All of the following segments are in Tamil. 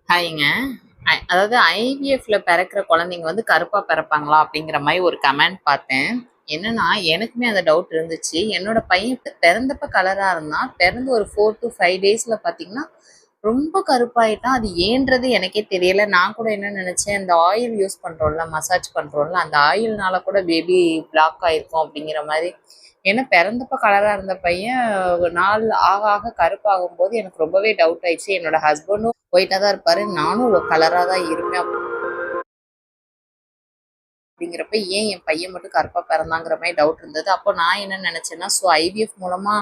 ஹாய்ங்க. அதாவது ஐவிஎஃப்ல பிறக்கிற குழந்தைங்க வந்து கருப்பா பிறப்பாங்களா? அப்படிங்கிற மாரி ஒரு கமெண்ட் பார்த்தேன். என்னன்னா, எனக்குமே அந்த டவுட் இருந்துச்சு. என்னோட பையன் பிறந்தப்ப கலரா இருந்தான். பிறந்து ஒரு 4 to 5 டேஸ்ல பார்த்தீங்கன்னா, ரொம்ப கருப்பாயிட்டான். அது ஏன்றது எனக்கே தெரியல. நான் கூட என்ன நெனச்சேன், இந்த ஆயில் யூஸ் பண்றோம்ல, மசாஜ் பண்றோம்ல, அந்த ஆயில்னால கூட பேபி பிளாக் ஆயிருக்கும் அப்படிங்கிற மாரி. ஏன்னா பிறந்தப்ப கலரா இருந்த பையன் நாள் ஆக ஆக கருப்பாகும்போது எனக்கு ரொம்பவே டவுட் ஆயிடுச்சு. என்னோட ஹஸ்பண்டும் ஒயிட்டா தான் இருப்பாரு. நானும் கலரா தான் இருப்பேன். அப்படிங்கிறப்ப ஏன் என் பையன் மட்டும் கருப்பா பிறந்தாங்கிற மாதிரி டவுட் இருந்தது. அப்போ நான் என்ன நினைச்சேன்னா, ஸோ ஐவிஎஃப் மூலமா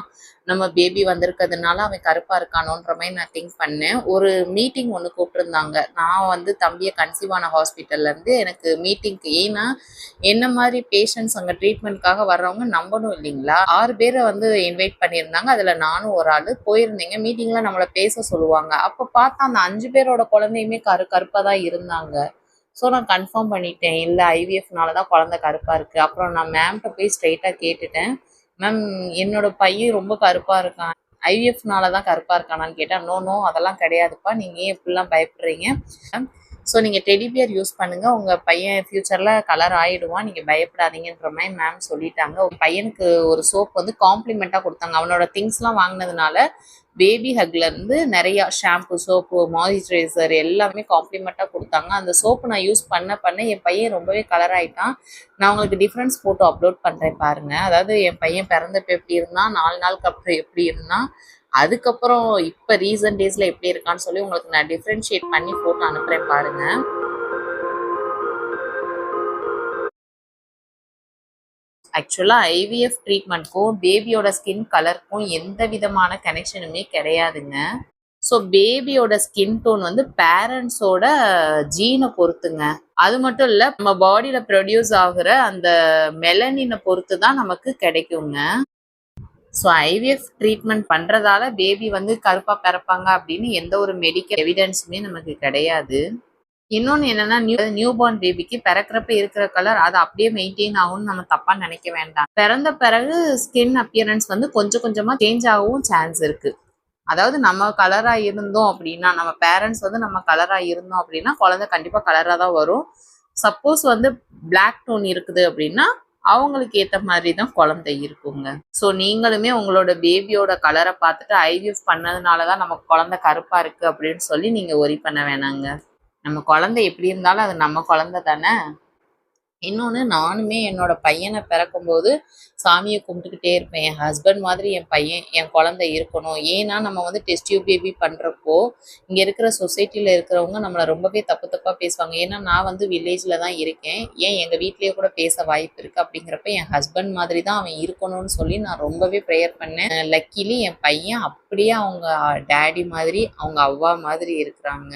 நம்ம பேபி வந்திருக்கிறதுனால அவன் கருப்பா இருக்கானோன்ற மாதிரி நான் திங்க் பண்ணேன். ஒரு மீட்டிங் ஒன்று கூப்பிட்டுருந்தாங்க. நான் வந்து தம்பியை கன்சீவ் ஆன ஹாஸ்பிட்டல்ல இருந்து எனக்கு மீட்டிங்க்கு. ஏன்னா என்ன மாதிரி பேஷண்ட்ஸ் அங்கே ட்ரீட்மெண்ட்காக வர்றவங்க நம்பணும் இல்லைங்களா? 6 பேரை வந்து இன்வைட் பண்ணியிருந்தாங்க. அதுல நானும் ஒரு ஆளு போயிருந்தீங்க. மீட்டிங்ல நம்மளை பேச சொல்லுவாங்க. அப்போ பார்த்தா அந்த 5 பேரோட குழந்தையுமே கருப்பா தான் இருந்தாங்க. ஸோ நான் கன்ஃபார்ம் பண்ணிட்டேன். இல்ல ஐவிஎஃப்னால தான் குழந்தை கருப்பா இருக்கு. அப்புறம் நான் மேம்ட்ட போய் ஸ்ட்ரெயிட்டா கேட்டுட்டேன். மேம், என்னோட பையன் ரொம்ப கருப்பா இருக்கான். ஐவிஎஃப்னால தான் கருப்பா இருக்கானான்னு கேட்டா, நோ நோ அதெல்லாம் கிடையாதுப்பா. நீங்க ஏன் இப்படிலாம் பயப்படுறீங்க? ஸோ நீங்க டெடி பியர் யூஸ் பண்ணுங்க. உங்க பையன் ஃபியூச்சர்ல கலர் ஆயிடுவான். நீங்க பயப்படாதீங்கன்ற மாதிரி மேம் சொல்லிட்டாங்க. ஒரு பையனுக்கு ஒரு சோப் வந்து காம்ப்ளிமெண்ட்டா கொடுத்தாங்க. அவனோட திங்ஸ்லாம் வாங்கினதுனால பேபி ஹக்ல இருந்து நிறைய ஷாம்பு, சோப்பு, மாய்ஸ்சரைசர் எல்லாமே காம்ப்ளிமெண்ட்டாக கொடுத்தாங்க. அந்த சோப்பு நான் யூஸ் பண்ண என் பையன் ரொம்பவே கலர் ஆயிட்டான். நான் உங்களுக்கு டிஃப்ரென்ஸ் ஃபோட்டோ அப்லோட் பண்ணுறேன் பாருங்க. அதாவது என் பையன் பிறந்தப்ப எப்படி இருந்தான், 4 நாளுக்கு அப்புறம் எப்படி இருந்தான், அதுக்கப்புறம் இப்போ ரீசன்ட் டேஸில் எப்படி இருக்கான்னு சொல்லி உங்களுக்கு நான் டிஃப்ரென்ஷியேட் பண்ணி ஃபோட்டோ அனுப்புகிறேன் பாருங்க. ஆக்சுவலா ஐவிஎஃப் ட்ரீட்மெண்ட்க்கும் பேபியோட ஸ்கின் கலருக்கும் எந்த விதமான கனெக்ஷனுமே கிடையாதுங்க. ஸோ பேபியோட ஸ்கின் டோன் வந்து பேரண்ட்ஸோட ஜீனை பொறுத்துங்க. அது மட்டும் இல்ல, நம்ம பாடியில ப்ரொடியூஸ் ஆகுற அந்த மெலனினை பொறுத்து தான் நமக்கு கிடைக்குங்க. ஸோ ஐவிஎஃப் ட்ரீட்மெண்ட் பண்றதால பேபி வந்து கருப்பா பிறப்பாங்க அப்படின்னு எந்த ஒரு மெடிக்கல் எவிடன்ஸுமே நமக்கு கிடையாது. இன்னொன்னு என்னன்னா, நியூ பார்ன் பேபிக்கு பிறக்கிறப்ப இருக்கிற கலர் அது அப்படியே மெயின்டைன் ஆகும்னு நம்ம தப்பா நினைக்க வேண்டாம். பிறந்த பிறகு ஸ்கின் அப்பியரன்ஸ் வந்து கொஞ்சம் கொஞ்சமா சேஞ்ச் ஆகவும் சான்ஸ் இருக்கு. அதாவது நம்ம கலரா இருந்தோம் அப்படின்னா, நம்ம பேரண்ட்ஸ் வந்து நம்ம கலரா இருந்தோம் அப்படின்னா, குழந்தை கண்டிப்பா கலரா தான் வரும். சப்போஸ் வந்து பிளாக் டோன் இருக்குது அப்படின்னா, அவங்களுக்கு ஏத்த மாதிரி தான் குழந்தை இருக்குங்க. ஸோ நீங்களுமே உங்களோட பேபியோட கலரை பார்த்துட்டு ஐவிஎஃப் பண்ணதுனால தான் நமக்கு குழந்தை கருப்பா இருக்கு அப்படின்னு சொல்லி நீங்க ஒரி பண்ண வேணாங்க. நம்ம குழந்தை எப்படி இருந்தாலும் அது நம்ம குழந்தை தானே. இன்னொன்று, நானுமே என்னோட பையனை பிறக்கும்போது சாமியை கும்பிட்டுக்கிட்டே இருப்பேன். என் ஹஸ்பண்ட் மாதிரி என் பையன் என் குழந்தை இருக்கணும். ஏன்னா நம்ம வந்து டெஸ்ட் டியூப் பேபி பண்ணுறப்போ இங்கே இருக்கிற சொசைட்டியில் இருக்கிறவங்க நம்மளை ரொம்பவே தப்பு தப்பாக பேசுவாங்க. ஏன்னா நான் வந்து வில்லேஜில் தான் இருக்கேன். ஏன் எங்கள் வீட்லேயே கூட பேச வாய்ப்பு இருக்குது. அப்படிங்கிறப்ப என் ஹஸ்பண்ட் மாதிரி தான் அவன் இருக்கணும்னு சொல்லி நான் ரொம்பவே ப்ரேயர் பண்ணேன். லக்கிலி என் பையன் அப்படியே அவங்க டேடி மாதிரி அவங்க அவ்வா மாதிரி இருக்கிறாங்க.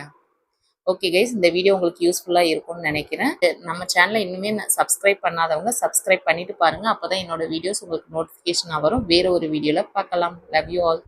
ஓகே கைஸ், இந்த வீடியோ உங்களுக்கு யூஸ்ஃபுல்லாக இருக்கும்னு நினைக்கிறேன். நம்ம சேனலை இன்னுமே சப்ஸ்கிரைப் பண்ணாதவங்க சப்ஸ்கிரைப் பண்ணிட்டு பாருங்கள். அப்போ தான் என்னோட வீடியோஸ் உங்களுக்கு நோட்டிஃபிகேஷனாக வரும். வேறு ஒரு வீடியோவில் பார்க்கலாம். Love you all.